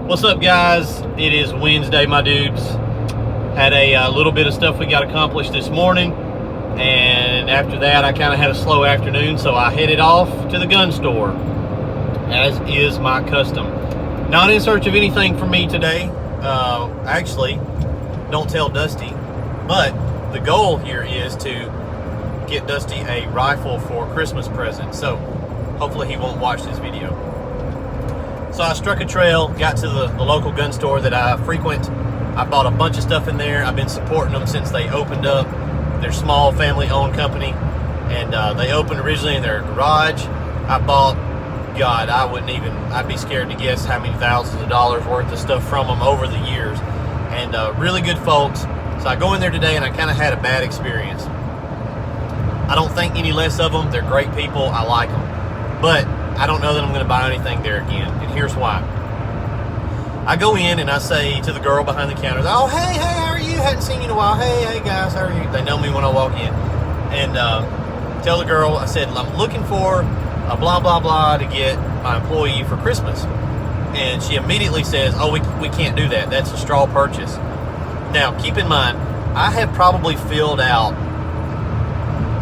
What's up, guys? It is Wednesday, my dudes. Had a little bit of stuff we got accomplished this morning, and after that I kind of had a slow afternoon, so I headed off to the gun store, as is my custom. Not in search of anything for me today. Actually, don't tell Dusty, but the goal here is to get Dusty a rifle for Christmas present, so hopefully he won't watch this video. So I struck a trail, got to the local gun store that I frequent. I bought a bunch of stuff in there. I've been supporting them since they opened up. They're a small family-owned company, and they opened originally in their garage. I bought, God, I'd be scared to guess how many thousands of dollars worth of stuff from them over the years. And really good folks. So I go in there today and I kind of had a bad experience. I don't think any less of them. They're great people. I like them. But I don't know that I'm going to buy anything there again. And here's why. I go in and I say to the girl behind the counter, "Oh, hey, how are you? Hadn't seen you in a while. Hey guys, how are you?" They know me when I walk in. And tell the girl, I said, "I'm looking for a blah, blah, blah to get my employee for Christmas." And she immediately says, "Oh, we can't do that. That's a straw purchase." Now, keep in mind, I have probably filled out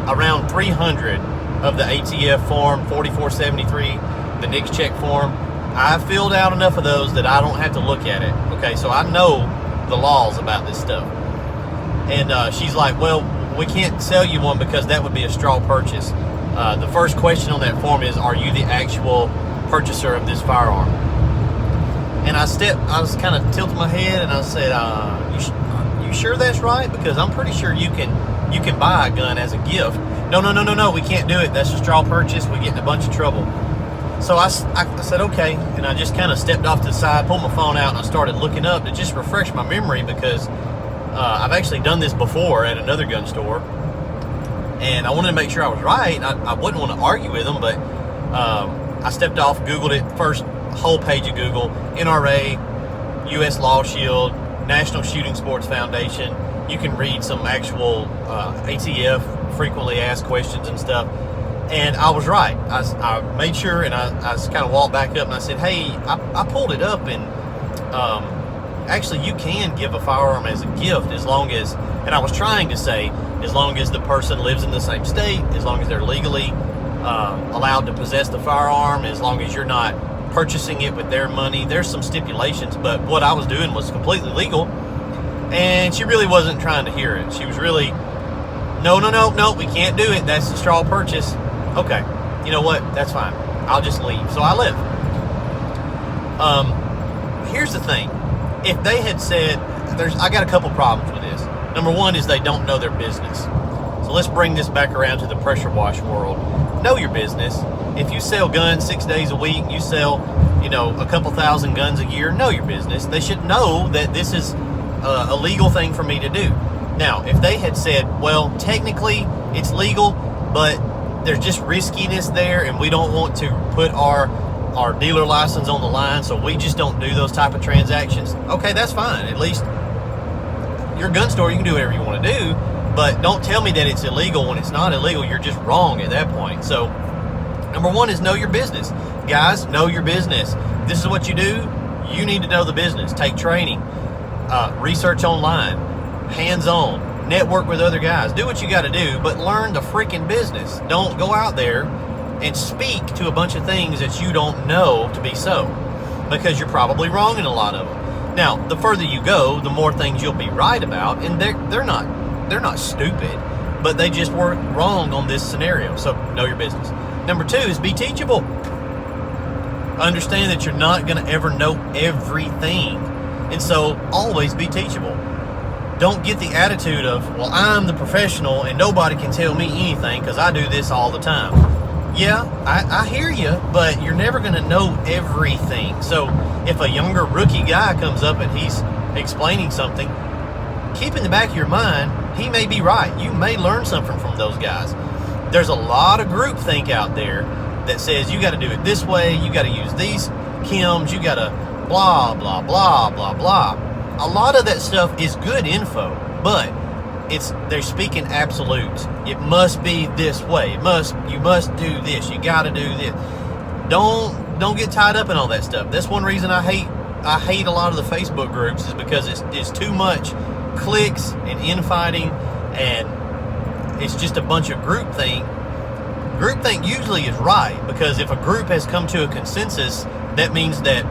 around 300 of the ATF form, 4473, the NICS check form. I filled out enough of those that I don't have to look at it. Okay, so I know the laws about this stuff. And she's like, "Well, we can't sell you one because that would be a straw purchase. The first question on that form is, are you the actual purchaser of this firearm?" And I was kind of tilting my head and I said, you sure that's right? Because I'm pretty sure you can buy a gun as a gift. No, we can't do it. That's a straw purchase. We get in a bunch of trouble. So I said, okay. And I just kind of stepped off to the side, pulled my phone out, and I started looking up to just refresh my memory because I've actually done this before at another gun store. And I wanted to make sure I was right. I wouldn't want to argue with them, but I stepped off, Googled it, first whole page of Google, NRA, U.S. Law Shield, National Shooting Sports Foundation. You can read some actual ATF frequently asked questions and stuff. And I was right. I made sure, and I kind of walked back up and I said, "Hey, I pulled it up, and actually you can give a firearm as a gift as long as," and I was trying to say, as long as the person lives in the same state, as long as they're legally allowed to possess the firearm, as long as you're not purchasing it with their money. There's some stipulations, but what I was doing was completely legal. And she really wasn't trying to hear it. She was really, no, we can't do it. That's a straw purchase. Okay, you know what? That's fine. I'll just leave. So I left. Here's the thing. If they had said, I got a couple problems with this. Number one is they don't know their business. So let's bring this back around to the pressure wash world. Know your business. If you sell guns 6 days a week, you sell, a couple thousand guns a year, know your business. They should know that this is a legal thing for me to do. Now, if they had said, well, technically it's legal, but there's just riskiness there, and we don't want to put our dealer license on the line, so we just don't do those type of transactions. Okay, that's fine. At least your gun store, you can do whatever you want to do, but don't tell me that it's illegal when it's not illegal. You're just wrong at that point. So number one is know your business. Guys, know your business. This is what you do. You need to know the business. Take training, research online, hands-on, network with other guys. Do what you got to do, but learn the freaking business. Don't go out there and speak to a bunch of things that you don't know to be so, because you're probably wrong in a lot of them. Now, the further you go, the more things you'll be right about, and they're not stupid, but they just were wrong on this scenario. So know your business. Number two is be teachable. Understand that you're not going to ever know everything, and so always be teachable. Don't get the attitude of, well, I'm the professional and nobody can tell me anything because I do this all the time. Yeah, I hear you, but you're never going to know everything. So if a younger rookie guy comes up and he's explaining something, keep in the back of your mind, he may be right. You may learn something from those guys. There's a lot of groupthink out there that says you got to do it this way, you got to use these chems, you got to blah, blah, blah, blah, blah. A lot of that stuff is good info, but they're speaking absolutes. It must be this way. You must do this. You got to do this. Don't get tied up in all that stuff. That's one reason I hate I hate a lot of the Facebook groups is because it's too much clicks and infighting, and it's just a bunch of groupthink. Groupthink usually is right, because if a group has come to a consensus, that means that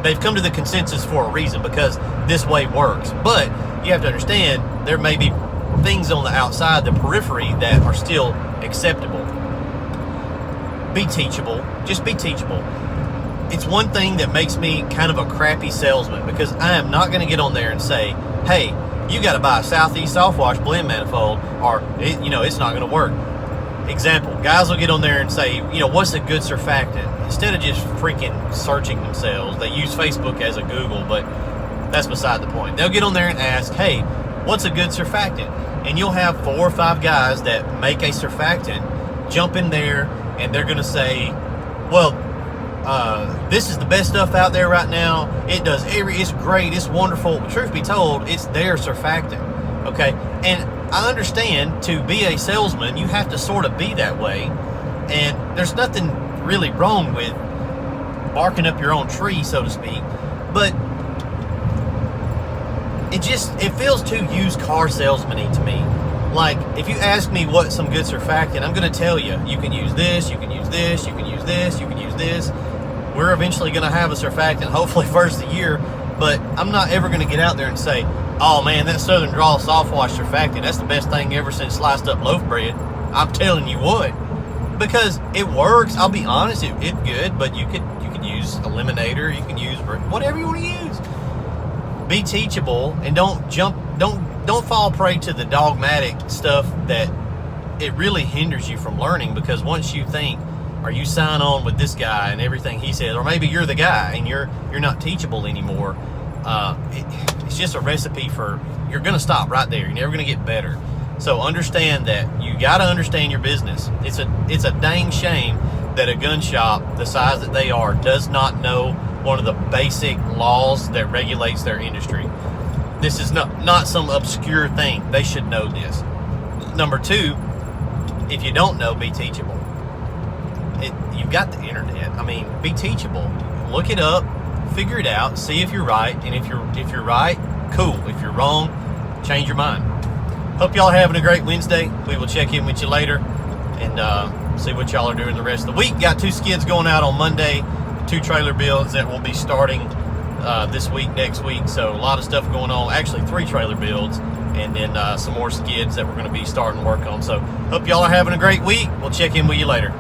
they've come to the consensus for a reason, because this way works. But you have to understand, there may be things on the outside, the periphery, that are still acceptable. Be teachable. Just be teachable. It's one thing that makes me kind of a crappy salesman, because I am not going to get on there and say, hey, you got to buy a Southeast Softwash blend manifold, or it's not going to work. Example, guys will get on there and say, what's a good surfactant? Instead of just freaking searching themselves, they use Facebook as a Google, but that's beside the point. They'll get on there and ask, hey, what's a good surfactant? And you'll have 4 or 5 guys that make a surfactant jump in there, and they're going to say, well, this is the best stuff out there right now. It's great, it's wonderful. But truth be told, it's their surfactant, okay? And I understand, to be a salesman, you have to sort of be that way, and there's nothing really wrong with barking up your own tree, so to speak, but it feels too used car salesman-y to me. Like, if you ask me what's some good surfactant, I'm going to tell you, you can use this, you can use this, you can use this, you can use this. We're eventually going to have a surfactant, hopefully first of the year, but I'm not ever going to get out there and say, oh man, that Southern Draw Softwash surfactant, that's the best thing ever since sliced up loaf bread. I'm telling you what, because it works. I'll be honest, it's good, but you could use Eliminator, you can use whatever you want to use. Be teachable, and don't fall prey to the dogmatic stuff that it really hinders you from learning, because once you think, or you sign on with this guy and everything he says, or maybe you're the guy and you're not teachable anymore, it's just a recipe for, you're going to stop right there. You're never going to get better. So understand that you got to understand your business. It's a dang shame that a gun shop the size that they are does not know one of the basic laws that regulates their industry. This is not some obscure thing. They should know this. Number 2, if you don't know, be teachable. You've got the internet. I mean, be teachable. Look it up, figure it out, see if you're right, and if you're right, cool. If you're wrong, change your mind. Hope y'all are having a great Wednesday. We will check in with you later and see what y'all are doing the rest of the week. Got 2 skids going out on Monday, 2 trailer builds that will be starting this week, next week. So a lot of stuff going on. Actually 3 trailer builds, and then some more skids that we're going to be starting work on. So hope y'all are having a great week. We'll check in with you later.